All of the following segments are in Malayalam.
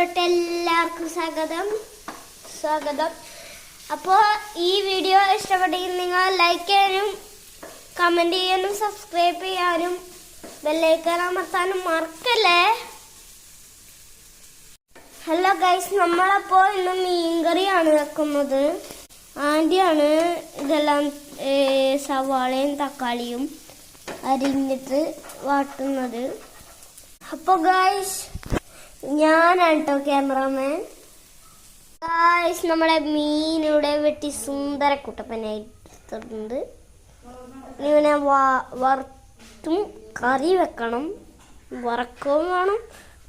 വീഡിയോയിലോട്ട് എല്ലാവർക്കും സ്വാഗതം. അപ്പോൾ ഈ വീഡിയോ ഇഷ്ടപ്പെട്ടെങ്കിൽ നിങ്ങൾ ലൈക്ക് ചെയ്യാനും കമൻറ്റ് ചെയ്യാനും സബ്സ്ക്രൈബ് ചെയ്യാനും ബെല്ലൈക്കൺ അമർത്താനും മറക്കല്ലേ. ഹലോ ഗൈസ്, നമ്മളപ്പോൾ ഇന്ന് മീൻകറിയാണ് വെക്കുന്നത്. ആൻറ്റിയാണ് ഇതെല്ലാം സവാളയും തക്കാളിയും അരിഞ്ഞിട്ട് വാട്ടുന്നത്. അപ്പോൾ ഗൈസ് ഞാനാണ് കേട്ടോ ക്യാമറാമാൻ. ഗൈസ് നമ്മളെ മീനിവിടെ വെട്ടി സുന്ദര കുട്ടപ്പനായിട്ടുണ്ട്. ഇവനെ വറുത്തും കറി വെക്കണം, വറക്കുകയും വേണം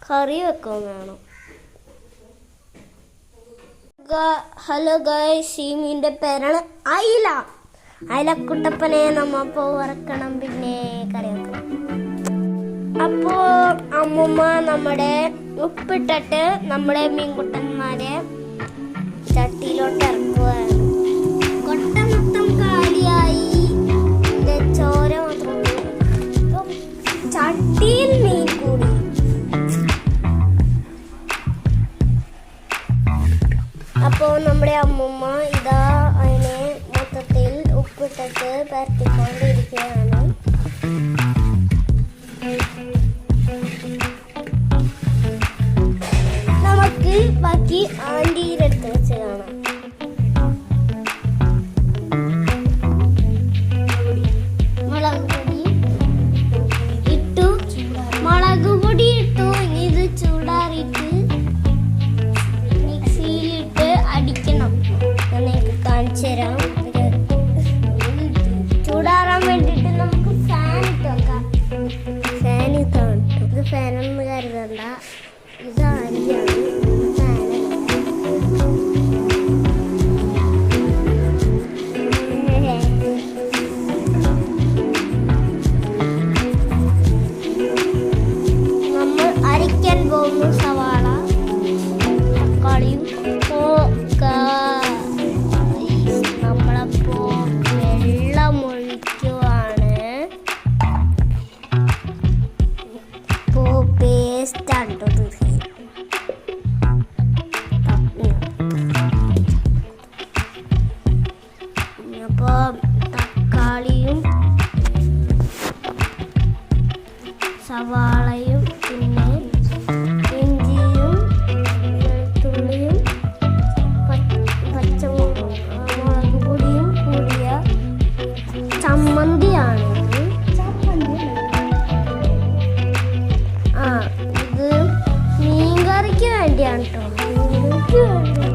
കറി വെക്കുകയും വേണം. ഹലോ ഗൈസ്, ഈ മീനിന്റെ പേരാണ് അയിലക്കുട്ടപ്പനെ. നമ്മപ്പോൾ വറക്കണം, പിന്നെ കറി വെക്കണം. അപ്പോ അമ്മൂമ്മ നമ്മുടെ ഉപ്പിട്ടിട്ട് നമ്മുടെ മീൻകുട്ടന്മാരെ ചട്ടിയിലോട്ട് ഇറക്കുകയാണ്. കൊട്ട മൊത്തം കാലിയായി, ചോര മാത്രമേ ചട്ടിയിൽ മീൻ കൂടി. അപ്പോൾ നമ്മുടെ അമ്മൂമ്മ ഇതാ അതിനെ മൊത്തത്തിൽ ഉപ്പിട്ടിട്ട് പരത്തിക്കൊണ്ടിരിക്കുകയാണ്. നമുക്ക് ബാക്കി ആൻറ്റിയുടെ അടുത്ത് വെച്ച് കാണാം. മുളക് പൊടി ഇട്ടു. ഇത് ചൂടാറിയിട്ട് മിക്സിയിലിട്ട് അടിക്കണം. എനിക്ക് കാണിച്ചു തരാം. ചൂടാറാൻ വേണ്ടിയിട്ട് നമുക്ക് ഫാൻ ഇട്ട് വെക്കാം. ഫാൻ ഇതാണ്. ഇത് ഫാനൊന്നും കരുതണ്ട, ഇത് അരിയാണ്. നമ്മൾ അരിക്കാൻ പോകുന്ന സവാള തക്കാളിയും നമ്മളപ്പോ വെള്ളമൊഴിക്കുവാണ്. പേസ്റ്റ് ആട്ടോ അപ്പോൾ തക്കാളിയും സവാളയും പിന്നെ ഇഞ്ചിയും വെളുത്തുള്ളിയും മുളക് പൊടിയും കൂടിയ ചമ്മന്തിയാണ്. ഇത് മീൻകറിക്ക് വേണ്ടിയാണ് കേട്ടോ. മീൻകറിക്ക് വേണ്ടി